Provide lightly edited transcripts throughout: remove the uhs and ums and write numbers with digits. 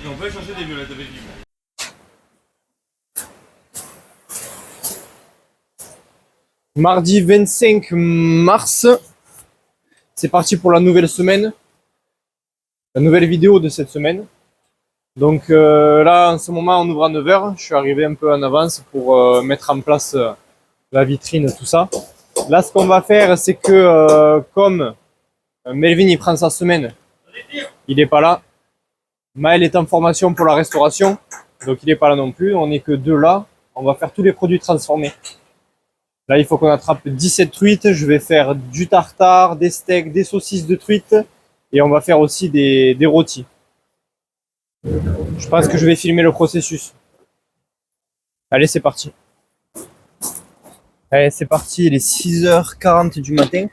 Et on peut chercher des violettes avec du bon. Mardi 25 mars, c'est parti pour la nouvelle semaine, la nouvelle vidéo de cette semaine. Donc là, en ce moment, on ouvre à 9h. Je suis arrivé un peu en avance pour mettre en place la vitrine, tout ça. Là, ce qu'on va faire, c'est que comme Melvin, il prend sa semaine, il n'est pas là. Maël est en formation pour la restauration, donc il n'est pas là non plus. On n'est que deux là. On va faire tous les produits transformés. Là, il faut qu'on attrape 17 truites. Je vais faire du tartare, des steaks, des saucisses de truite. Et on va faire aussi des rôtis. Je pense que je vais filmer le processus. Allez, c'est parti. Allez, c'est parti. Il est 6h40 du matin.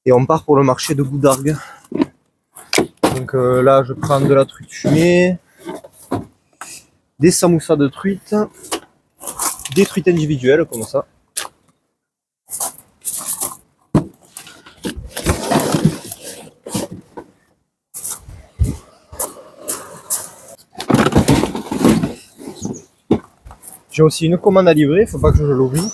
Et on part pour le marché de Goudargues. Donc là, je prends de la truite fumée, des samoussas de truite, des truites individuelles comme ça. J'ai aussi une commande à livrer, il ne faut pas que je l'oublie.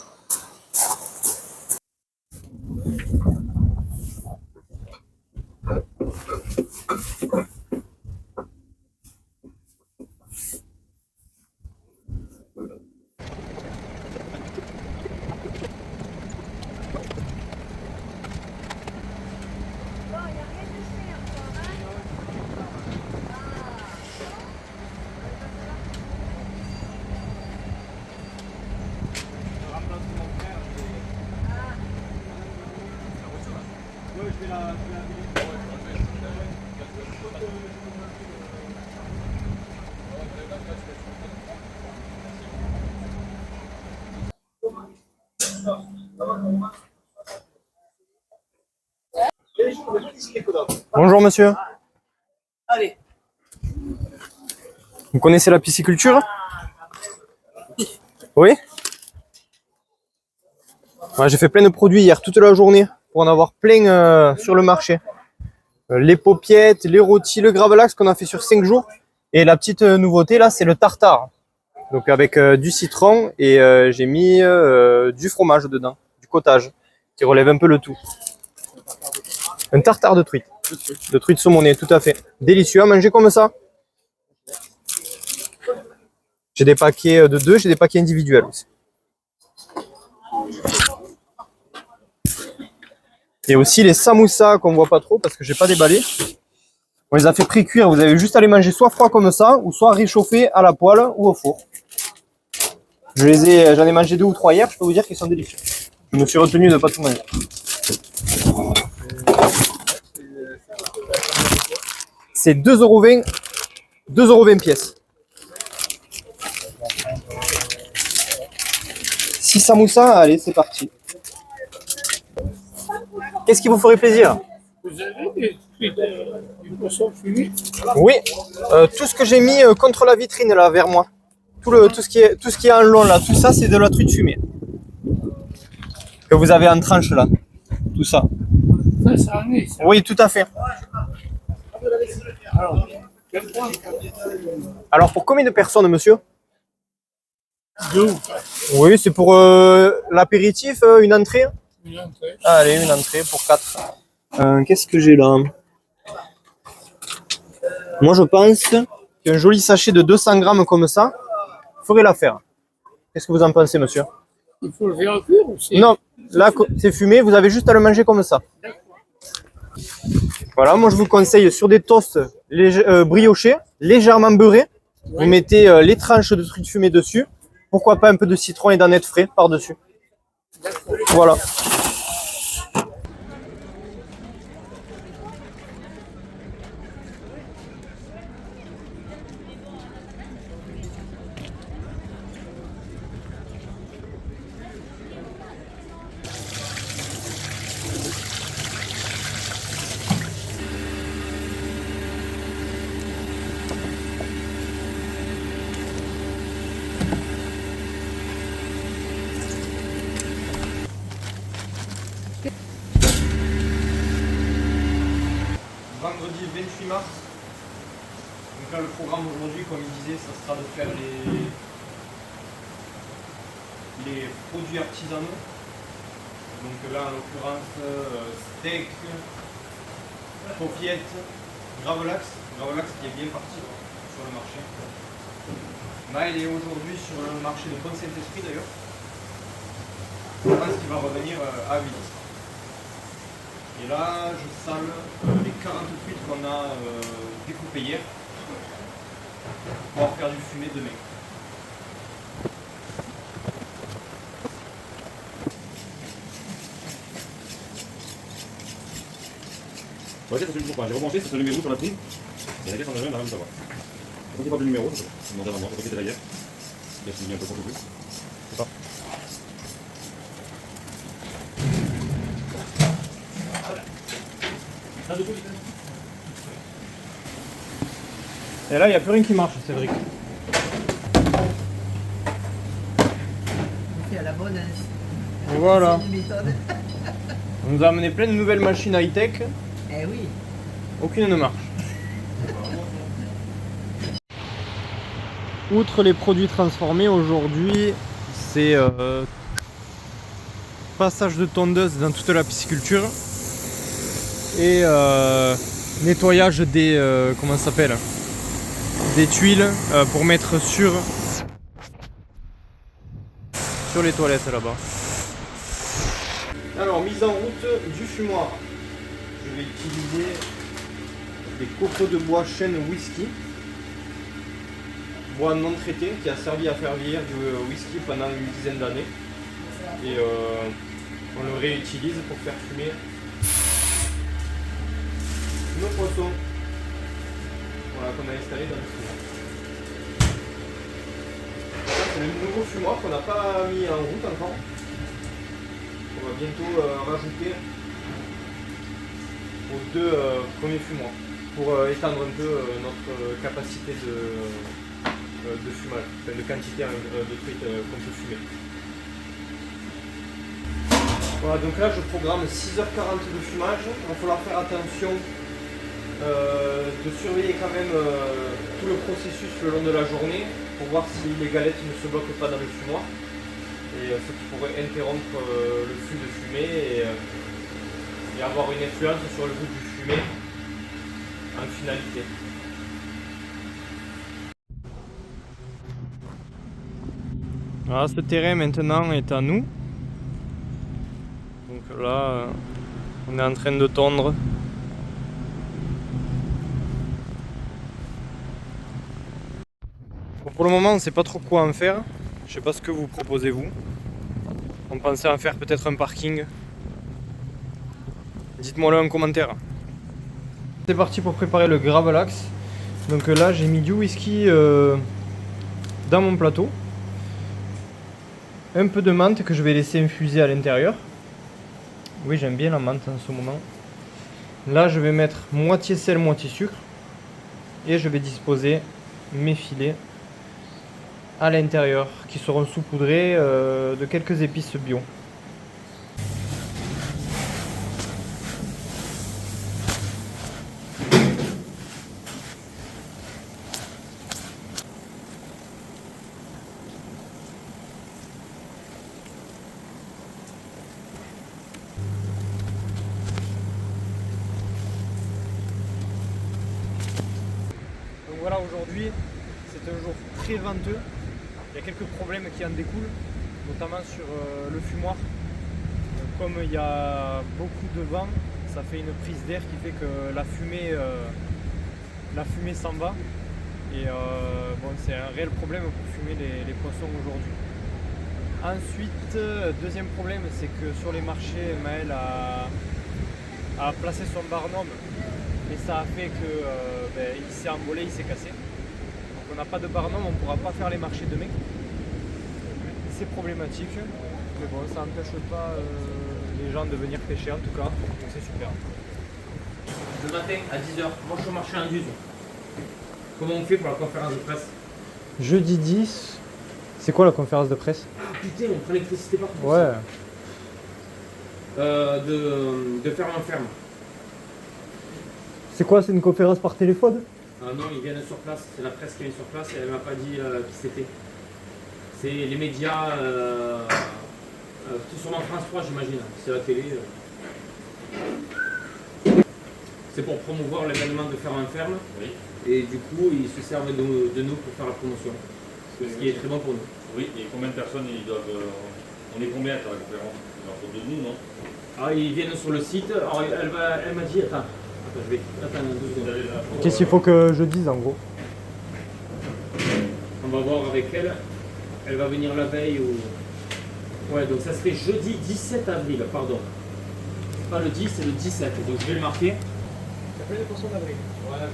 Bonjour monsieur. Allez. Vous connaissez la pisciculture? Oui. Ouais, j'ai fait plein de produits hier toute la journée pour en avoir plein sur le marché. Les paupiettes, les rôtis, le gravlax qu'on a fait sur 5 jours. Et la petite nouveauté là, c'est le tartare. Donc avec du citron et j'ai mis du fromage dedans, du cottage, qui relève un peu le tout. Un tartare de truite saumonée, tout à fait. Délicieux à manger comme ça. J'ai des paquets de 2, j'ai des paquets individuels aussi. Et aussi les samoussas qu'on voit pas trop parce que j'ai pas déballé. On les a fait pré-cuire, vous avez juste à les manger soit froid comme ça, ou soit réchauffés à la poêle ou au four. J'en ai mangé 2 ou 3 hier, je peux vous dire qu'ils sont délicieux. Je me suis retenu de ne pas tout manger. C'est 2,20 €, 2,20 € pièce. 6 samoussas, allez, c'est parti. Qu'est-ce qui vous ferait plaisir? Vous avez des poissons fumés? Oui, tout ce que j'ai mis contre la vitrine là, vers moi. Tout ce qui est en long là, tout ça c'est de la truite fumée. Que vous avez en tranche là. Tout ça. Ça en est, ça. Oui, tout à fait. Alors, Alors pour combien de personnes, monsieur? 2 ou 4. Oui, c'est pour l'apéritif, une entrée. Une entrée. Allez, une entrée pour 4. Qu'est-ce que j'ai là? Moi je pense qu'un joli sachet de 200 grammes comme ça ferait l'affaire. Qu'est-ce que vous en pensez, monsieur? Il faut le faire cuire ou c'est... Non, là c'est fumé, vous avez juste à le manger comme ça. Voilà, moi je vous conseille sur des toasts briochés, légèrement beurrés. Vous mettez les tranches de truite fumée dessus. Pourquoi pas un peu de citron et d'aneth frais par-dessus. Voilà. 28 mars. Donc là, le programme aujourd'hui, comme il disait, ça sera de faire les produits artisanaux. Donc là, en l'occurrence, steak, paupiette, gravlax. Gravlax qui est bien parti sur le marché. Maël est aujourd'hui sur le marché de Pont-Saint-Esprit d'ailleurs. Je pense qu'il va revenir à vite. Et là, je sale les 40 truites qu'on a découpées hier pour pouvoir faire du fumé demain. Ouais, ça c'est le pourquoi. J'ai rebranché, c'est ce numéro sur la prise. Et la caisse en elle-même, on va savoir. Quand il parle du numéro, ça peut demander à maman, ça peut être hier. Il a signé un peu pour tout plus. C'est ça. Et là, il n'y a plus rien qui marche, Cédric. C'est à la bonne. Hein. Voilà. C'est une méthode. On nous a amené plein de nouvelles machines high-tech. Eh oui. Aucune ne marche. Outre les produits transformés, aujourd'hui, c'est passage de tondeuse dans toute la pisciculture et nettoyage des comment ça s'appelle, des tuiles pour mettre sur les toilettes là-bas. Alors, mise en route du fumoir. Je vais utiliser des copeaux de bois chêne whisky, bois non traité qui a servi à faire vieillir du whisky pendant une dizaine d'années, et on le réutilise pour faire fumer nos poissons, voilà, qu'on a installé dans le fumoir. C'est le nouveau fumoir qu'on n'a pas mis en route encore. On va bientôt rajouter aux deux premiers fumoirs pour étendre un peu notre capacité de fumage, enfin de quantité de truites qu'on peut fumer. Voilà, donc là je programme 6h40 de fumage. Il va falloir faire attention de surveiller quand même tout le processus le long de la journée pour voir si les galettes ne se bloquent pas dans le fumoir, et ce qui pourrait interrompre le flux de fumée et avoir une influence sur le goût du fumé en finalité. Voilà, ce terrain maintenant est à nous. Donc là, on est en train de tondre. Bon, pour le moment, on ne sait pas trop quoi en faire. Je sais pas ce que vous proposez vous. On pensait en faire peut-être un parking. Dites-moi-le en commentaire. C'est parti pour préparer le gravlax. Donc là, j'ai mis du whisky dans mon plateau. Un peu de menthe que je vais laisser infuser à l'intérieur. Oui, j'aime bien la menthe en ce moment. Là, je vais mettre moitié sel, moitié sucre. Et je vais disposer mes filets à l'intérieur qui seront saupoudrés de quelques épices bio. Donc voilà, aujourd'hui c'est un jour très venteux. Il y a quelques problèmes qui en découlent, notamment sur le fumoir. Comme il y a beaucoup de vent, ça fait une prise d'air qui fait que la fumée s'en va. Et bon, c'est un réel problème pour fumer les poissons aujourd'hui. Ensuite, deuxième problème, c'est que sur les marchés, Maël a placé son barnum et ça a fait que il s'est envolé, il s'est cassé. Donc on n'a pas de barnum, on ne pourra pas faire les marchés demain. C'est problématique, mais bon, ça n'empêche pas les gens de venir pêcher en tout cas, donc c'est super. Le matin à 10h, moi je suis au marché en Duse. Comment on fait pour la conférence de presse? Jeudi 10, c'est quoi la conférence de presse? Ah putain, on prend l'électricité partout. Ouais. De ferme en ferme. C'est quoi, c'est une conférence par téléphone? Non, ils viennent sur place, c'est la presse qui vient sur place et elle m'a pas dit qui c'était. C'est les médias, sûrement France 3 j'imagine, c'est la télé. C'est pour promouvoir l'événement de Ferme en Ferme. Oui. Et du coup, ils se servent de nous pour faire la promotion. Ce qui est très bon pour nous. Oui, et combien de personnes ils doivent. On est combien à la conférence? Il en faut de nous, non? Alors, ils viennent sur le site. Alors, elle m'a dit, attends, je vais. Attends, 2 secondes. Qu'est-ce qu'il faut que je dise en gros? On va voir avec elle. Elle va venir la veille ou. Ouais, donc ça serait jeudi 17 avril, pardon. C'est pas le 10, c'est le 17. Donc je vais le marquer. Ça fait les poissons d'avril. Voilà.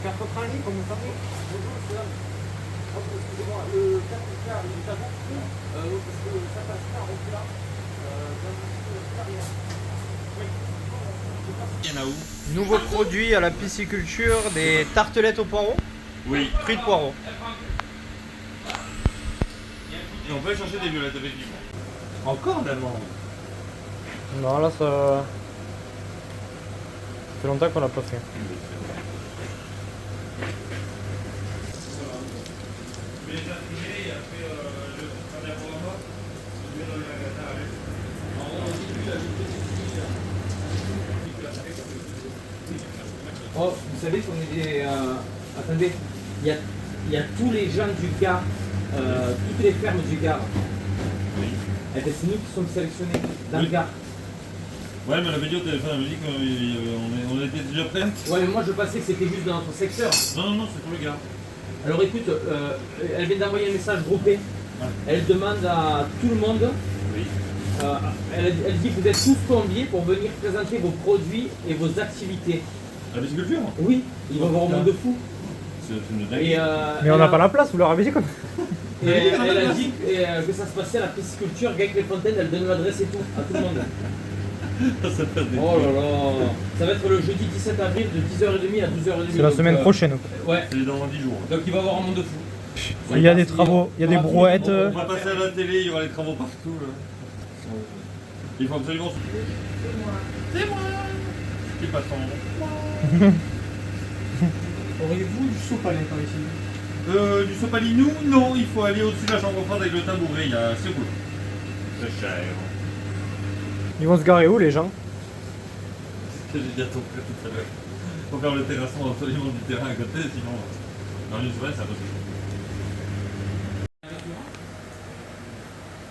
Quatre francs, comme ça. Excusez-moi, le 4 quarts, il est à vous parce que ça passe pas, on là. Il y en a où? Nouveau produit à la pisciculture, des tartelettes au poireau. Oui. Fruits de poireau. Et on peut aller chercher des violettes avec lui. Encore d'amande? Non, là ça fait longtemps qu'on l'a pas fait. Oh, vous savez qu'on est des. Attendez, il y a tous les gens du Gard, toutes les fermes du Gard. Oui. Eh bien, c'est nous qui sommes sélectionnés dans le Gard. Ouais, mais elle avait dit au téléphone, elle m'a dit qu'on était déjà prêts. Ouais, mais moi je pensais que c'était juste dans notre secteur. Non, c'est pour le gars. Alors écoute, elle vient d'envoyer un message groupé. Ouais. Elle demande à tout le monde. Oui. Elle dit que vous êtes tous conviés pour venir présenter vos produits et vos activités. La pisciculture? Oui, ils vont avoir un monde de fou. C'est une dingue. Et, Mais on n'a pas la place, vous leur avez dit quoi? Et elle a dit que ça se passait à la pisciculture, avec les fontaines, elle donne l'adresse et tout, à tout le monde. Ça passe des Oh là là. Ça va être le jeudi 17 avril de 10h30 à 12h30. C'est la semaine prochaine. Ouais, C'est dans 10 jours. donc il va y avoir un monde de fou. Il y a des travaux, il y a des brouettes. On va passer à la télé, il y aura les travaux partout là. Il faut absolument. C'est moi. Qui passe en. Auriez-vous du sopalin par ici? Du sopalinou? Non, il faut aller au-dessus de la chambre froide avec le tabouret, c'est cool. C'est cher. Ils vont se garer où les gens? C'est ce que j'ai dit à ton frère tout à l'heure. Faut faire le terrassement absolument du terrain à côté, sinon. Dans une semaine, c'est impossible.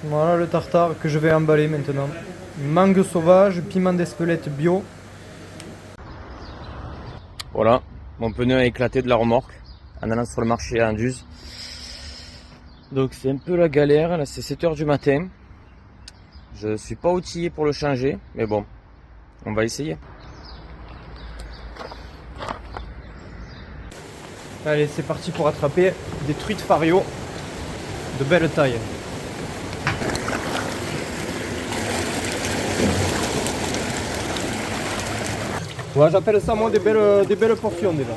Voilà le tartare que je vais emballer maintenant. Mangue sauvage, piment d'Espelette bio. Voilà, mon pneu a éclaté de la remorque en allant sur le marché à Anduze. Donc c'est un peu la galère, là c'est 7 h du matin. Je suis pas outillé pour le changer, mais bon, on va essayer. Allez, c'est parti pour attraper des truites fario de belle taille. Ouais, j'appelle ça moi des belles portions déjà.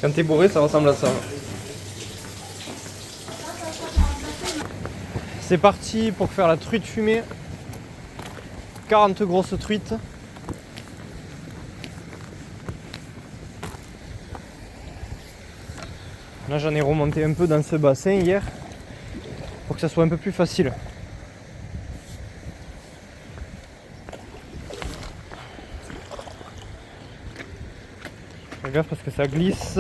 Quand t'es bourré, ça ressemble à ça. C'est parti pour faire la truite fumée. 40 grosses truites. Là j'en ai remonté un peu dans ce bassin hier pour que ça soit un peu plus facile. gaffe parce que ça glisse.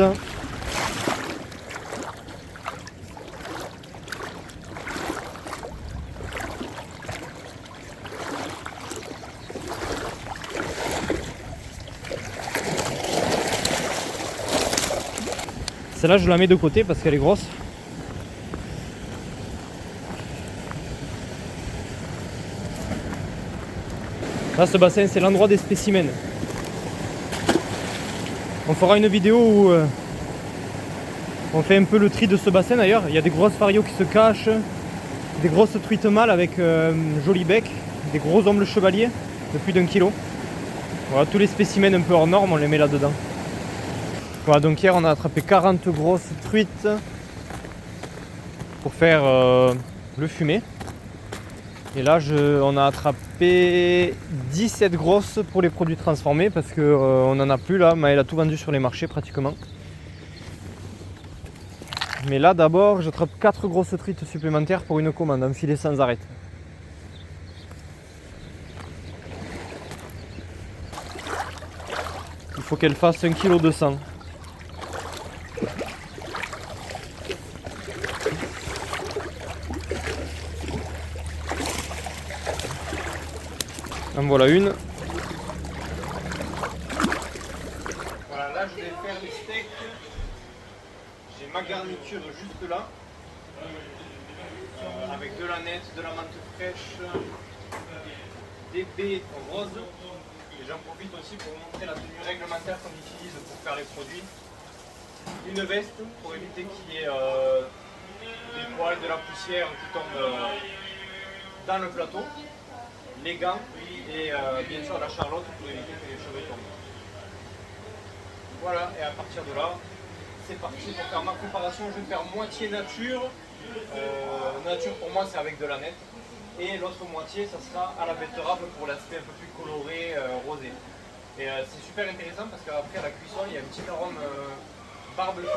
Celle-là, je la mets de côté parce qu'elle est grosse. Là, ce bassin, c'est l'endroit des spécimens. On fera une vidéo où on fait un peu le tri de ce bassin d'ailleurs. Il y a des grosses farios qui se cachent, des grosses truites mâles avec joli bec, des gros ombles chevaliers de plus d'1 kilo. Voilà, tous les spécimens un peu hors normes, on les met là-dedans. Voilà, donc hier on a attrapé 40 grosses truites pour faire le fumet. Et là on a attrapé 17 grosses pour les produits transformés parce qu'on n'en a plus là. Maëlle a tout vendu sur les marchés pratiquement. Mais là d'abord j'attrape 4 grosses truites supplémentaires pour une commande, un filet sans arrêt. Il faut qu'elle fasse 1,2 kg. En voilà une. Voilà, là je vais faire les steaks. J'ai ma garniture juste là. Avec de la nette, de la menthe fraîche, des baies roses. Et j'en profite aussi pour vous montrer la tenue réglementaire qu'on utilise pour faire les produits. Une veste pour éviter qu'il y ait des poils, de la poussière qui tombent dans le plateau. Les gants et bien sûr la charlotte pour éviter que les cheveux tombent. Voilà, et à partir de là, c'est parti pour faire ma préparation. Je vais faire moitié nature. Nature pour moi c'est avec de la nette. Et l'autre moitié ça sera à la betterave pour l'aspect un peu plus coloré, rosé. Et c'est super intéressant parce qu'après à la cuisson il y a un petit arôme barbecue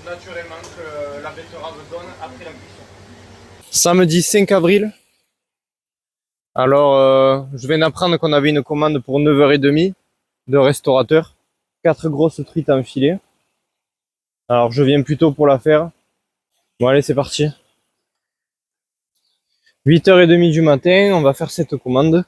naturellement que la betterave donne après la cuisson. Samedi 5 avril. Alors, je viens d'apprendre qu'on avait une commande pour 9h30 de restaurateur. 4 grosses truites en filet. Alors, je viens plus tôt pour la faire. Bon, allez, c'est parti. 8h30 du matin, on va faire cette commande.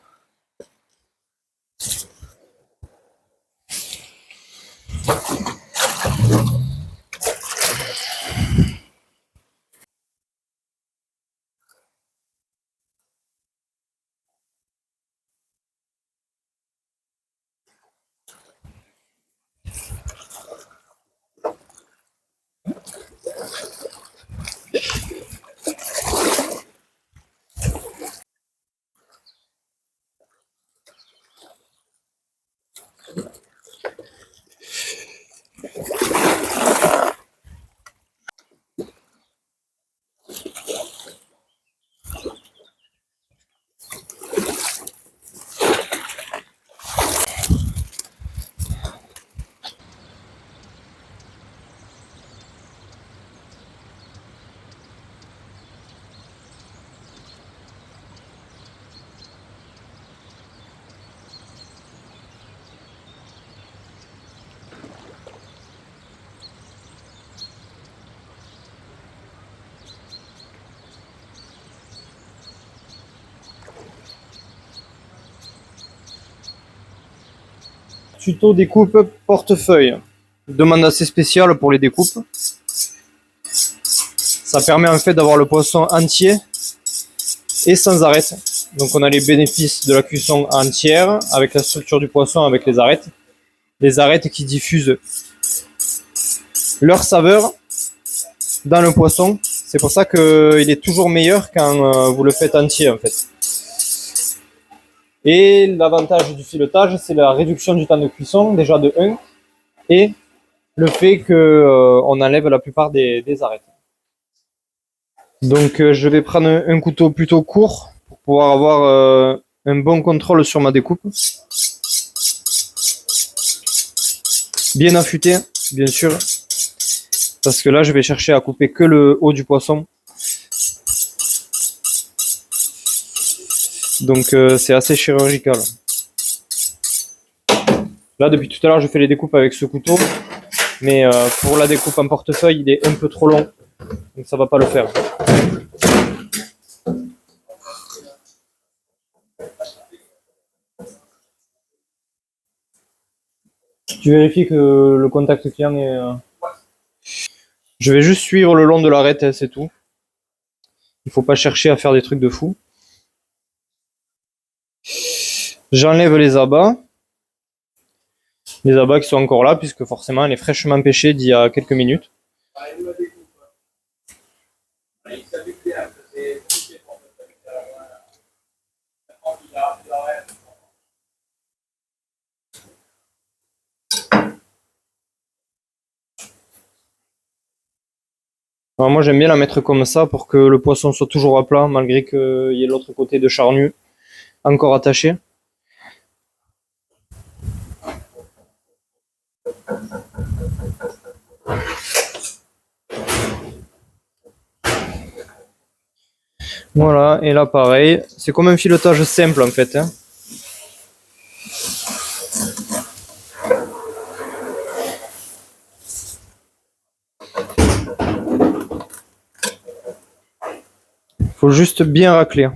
Tuto découpe portefeuille. Demande assez spéciale pour les découpes. Ça permet en fait d'avoir le poisson entier et sans arête. Donc on a les bénéfices de la cuisson entière avec la structure du poisson avec les arêtes. Les arêtes qui diffusent leur saveur dans le poisson. C'est pour ça qu'il est toujours meilleur quand vous le faites entier en fait. Et l'avantage du filetage, c'est la réduction du temps de cuisson, déjà de 1, et le fait qu'on enlève la plupart des arêtes. Donc je vais prendre un couteau plutôt court pour pouvoir avoir un bon contrôle sur ma découpe. Bien affûté, bien sûr, parce que là je vais chercher à couper que le haut du poisson. Donc c'est assez chirurgical. Là, depuis tout à l'heure, je fais les découpes avec ce couteau. Mais pour la découpe en portefeuille, il est un peu trop long. Donc ça va pas le faire. Tu vérifies que le contact client est... Je vais juste suivre le long de l'arête, hein, c'est tout. Il faut pas chercher à faire des trucs de fou. J'enlève les abats. Les abats qui sont encore là, puisque forcément elle est fraîchement pêchée d'il y a quelques minutes. Alors moi j'aime bien la mettre comme ça pour que le poisson soit toujours à plat, malgré qu'il y ait l'autre côté de charnu encore attaché. Voilà, et là pareil, c'est comme un filetage simple en fait, hein. Faut juste bien racler.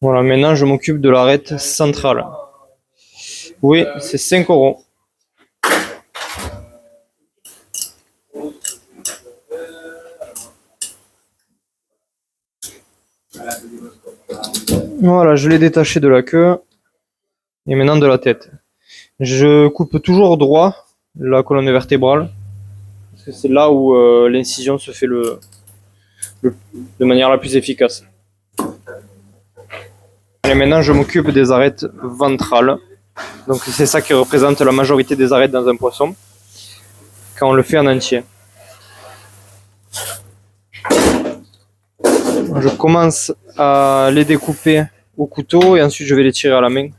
Voilà, maintenant je m'occupe de l'arête centrale. Oui, c'est 5 €. Voilà, je l'ai détaché de la queue et maintenant de la tête. Je coupe toujours droit la colonne vertébrale parce que c'est là où l'incision se fait de manière la plus efficace. Et maintenant je m'occupe des arêtes ventrales. Donc c'est ça qui représente la majorité des arêtes dans un poisson quand on le fait en entier. Je commence à les découper au couteau et ensuite je vais les tirer à la main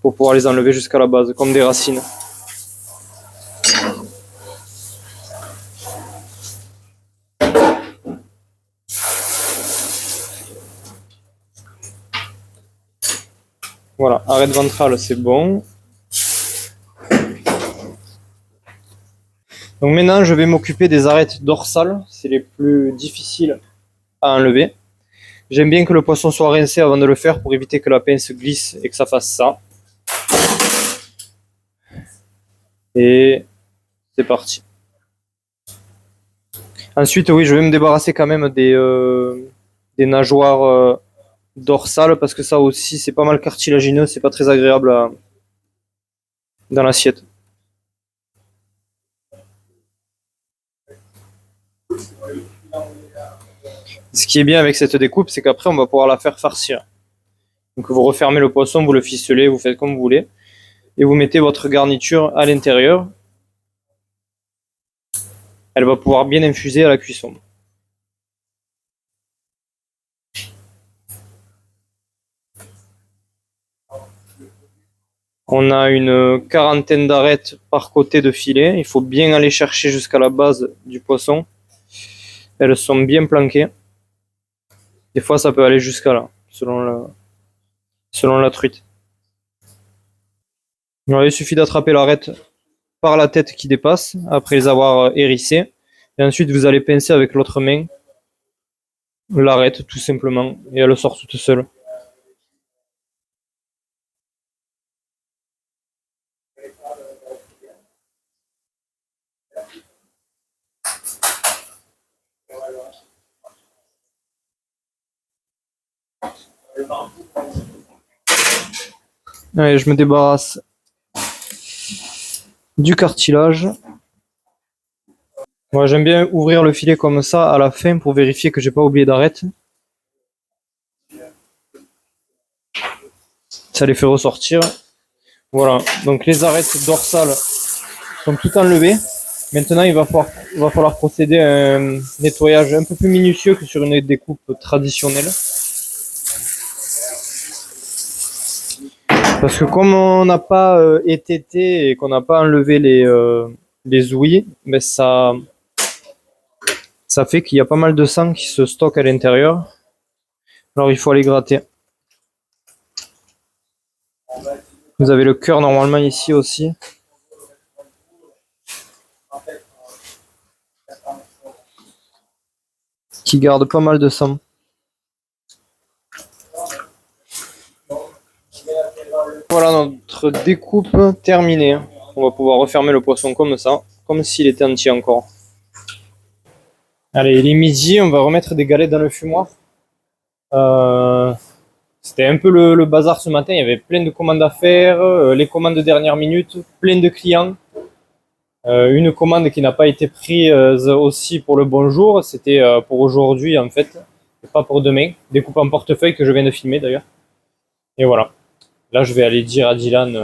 pour pouvoir les enlever jusqu'à la base, comme des racines. Voilà, arête ventrale c'est bon. Donc maintenant je vais m'occuper des arêtes dorsales, c'est les plus difficiles à enlever. J'aime bien que le poisson soit rincé avant de le faire pour éviter que la pince glisse et que ça fasse ça. Et c'est parti. Ensuite, oui, je vais me débarrasser quand même des nageoires dorsales parce que ça aussi c'est pas mal cartilagineux, c'est pas très agréable dans l'assiette. Ce qui est bien avec cette découpe, c'est qu'après on va pouvoir la faire farcir. Donc vous refermez le poisson, vous le ficelez, vous faites comme vous voulez. Et vous mettez votre garniture à l'intérieur. Elle va pouvoir bien infuser à la cuisson. On a une quarantaine d'arêtes par côté de filet. Il faut bien aller chercher jusqu'à la base du poisson. Elles sont bien planquées. Des fois, ça peut aller jusqu'à là, selon la truite. Alors, il suffit d'attraper l'arête par la tête qui dépasse, après les avoir hérissées. Et ensuite, vous allez pincer avec l'autre main l'arête, tout simplement. Et elle sort toute seule. Allez, je me débarrasse du cartilage. Moi, j'aime bien ouvrir le filet comme ça à la fin pour vérifier que j'ai pas oublié d'arête. Ça les fait ressortir. Voilà, donc les arêtes dorsales sont toutes enlevées. Maintenant, il va falloir procéder à un nettoyage un peu plus minutieux que sur une découpe traditionnelle. Parce que comme on n'a pas étêté et qu'on n'a pas enlevé les ouïes, ben ça fait qu'il y a pas mal de sang qui se stocke à l'intérieur. Alors il faut aller gratter. Vous avez le cœur normalement ici aussi. Qui garde pas mal de sang. Voilà notre découpe terminée. On va pouvoir refermer le poisson comme ça, comme s'il était entier encore. Allez, il est midi, on va remettre des galettes dans le fumoir. C'était un peu le bazar ce matin, il y avait plein de commandes à faire, les commandes de dernière minute, plein de clients. Une commande qui n'a pas été prise aussi pour le bonjour, c'était pour aujourd'hui en fait, et pas pour demain. Découpe en portefeuille que je viens de filmer d'ailleurs. Et voilà. Là, je vais aller dire à Dylan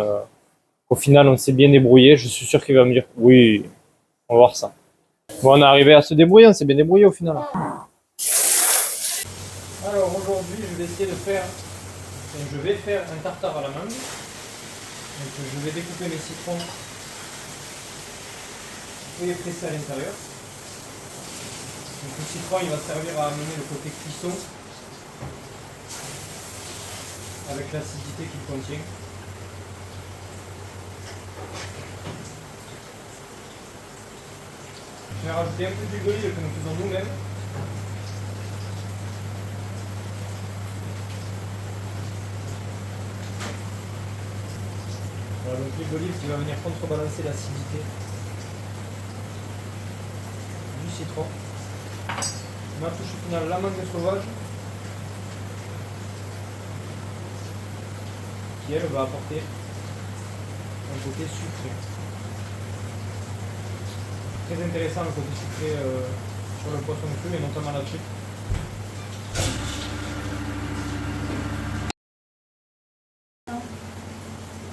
qu'au final, on s'est bien débrouillé. Je suis sûr qu'il va me dire oui, on va voir ça. Bon, on est arrivé à se débrouiller, on s'est bien débrouillé au final. Alors aujourd'hui, je vais essayer de faire, je vais faire un tartare à la mangue. Donc, je vais découper mes citrons et les presser à l'intérieur. Donc, le citron, il va servir à amener le côté cuisson avec l'acidité qu'il contient. Je vais rajouter un peu d'huile d'olive que nous faisons nous-mêmes. Voilà, donc l'huile d'olive qui va venir contrebalancer l'acidité du citron. Ma touche finale, la mangue sauvage, qui elle va apporter un côté sucré. Très intéressant le côté sucré sur le poisson cru et notamment la truite.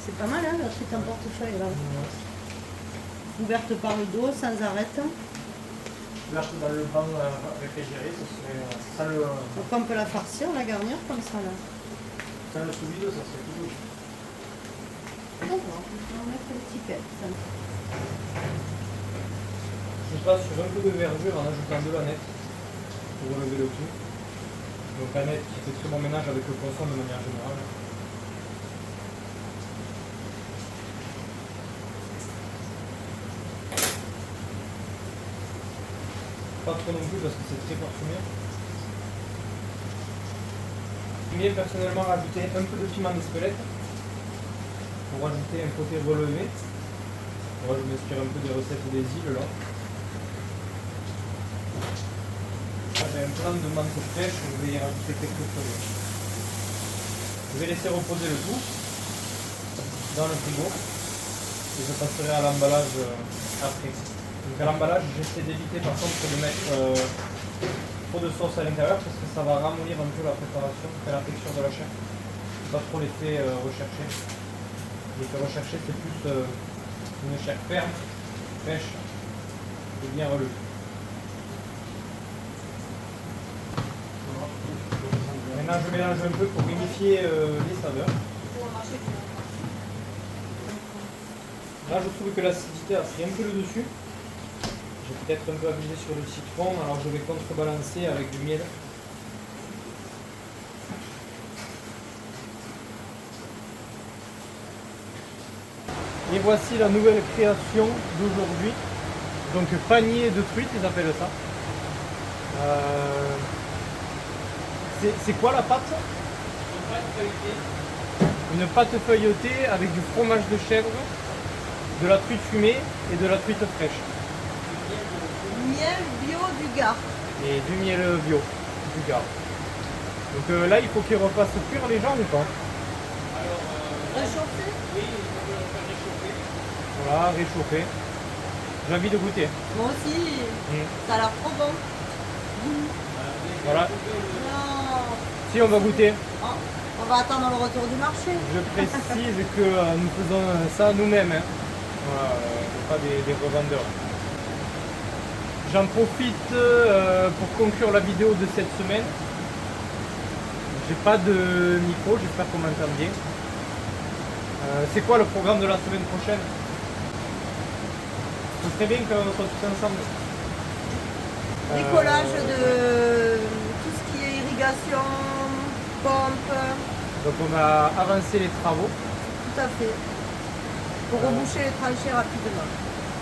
C'est pas mal, hein, la truite en portefeuille, là. Ouverte par le dos, sans arrêt. Ouverte dans le banc réfrigéré, ça serait sans le, Donc on peut la farcir, la garnir comme ça, là. sans le sous-vide, ça serait tout joli. D'accord, on va mettre le petit pet. Je passe sur un peu de verdure en ajoutant de l'aneth pour relever le tout. Donc l'aneth qui fait très bon ménage avec le poisson de manière générale. Pas trop non plus parce que c'est très parfumé. J'aime bien personnellement rajouter un peu de piment d'Espelette pour rajouter un côté relevé. Moi je m'inspire un peu des recettes des îles là. J'ai un plan de menthe fraîche, je vais y rajouter quelques feuilles. Je vais laisser reposer le tout dans le frigo et je passerai à l'emballage après. Donc à l'emballage, j'essaie d'éviter par contre de mettre trop de sauce à l'intérieur parce que ça va ramollir un peu la préparation, faire la texture de la chair. Pas trop l'effet recherché. L'effet recherché c'est plus une chair ferme, fraîche et bien relevée. Maintenant je mélange un peu pour unifier les saveurs. Là je trouve que l'acidité a pris un peu le dessus. J'ai peut-être un peu abusé sur le citron, alors je vais contrebalancer avec du miel. Et voici la nouvelle création d'aujourd'hui. Donc panier de truite, ils appellent ça. C'est quoi la pâte? Une pâte feuilletée avec du fromage de chèvre, de la truite fumée et de la truite fraîche. Miel bio du Gard. Et du miel bio du Gard. Donc là, il faut qu'ils refassent cuire les gens ou pas? Réchauffé. Voilà, réchauffé. J'ai envie de goûter. Moi aussi. Ça a l'air trop bon. Voilà. Non. Si, on va goûter. Oh, on va attendre le retour du marché. Je précise que nous faisons ça nous-mêmes. Hein. Voilà, pas des revendeurs. J'en profite pour conclure la vidéo de cette semaine. J'ai pas de micro, j'espère qu'on m'entend bien. C'est quoi le programme de la semaine prochaine? Ce serait bien qu'on soit tous ensemble. Décollage de tout ce qui est irrigation, pompe, Donc on a avancé les travaux. tout à fait. Pour reboucher les tranchées rapidement.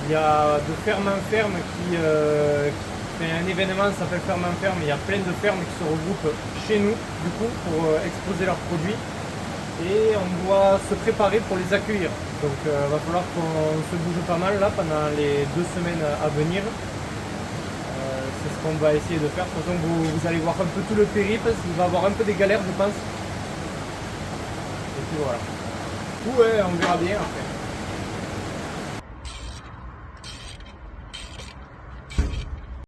Il y a de ferme en ferme qui fait un événement, ça s'appelle Ferme en ferme. Il y a plein de fermes qui se regroupent chez nous, du coup, pour exposer leurs produits. Et on doit se préparer pour les accueillir. Donc il va falloir qu'on se bouge pas mal là pendant les 2 semaines à venir. C'est ce qu'on va essayer de faire. De toute façon, vous allez voir un peu tout le périple. Il va y avoir un peu des galères, je pense. Et puis voilà. Ouais, on verra bien après.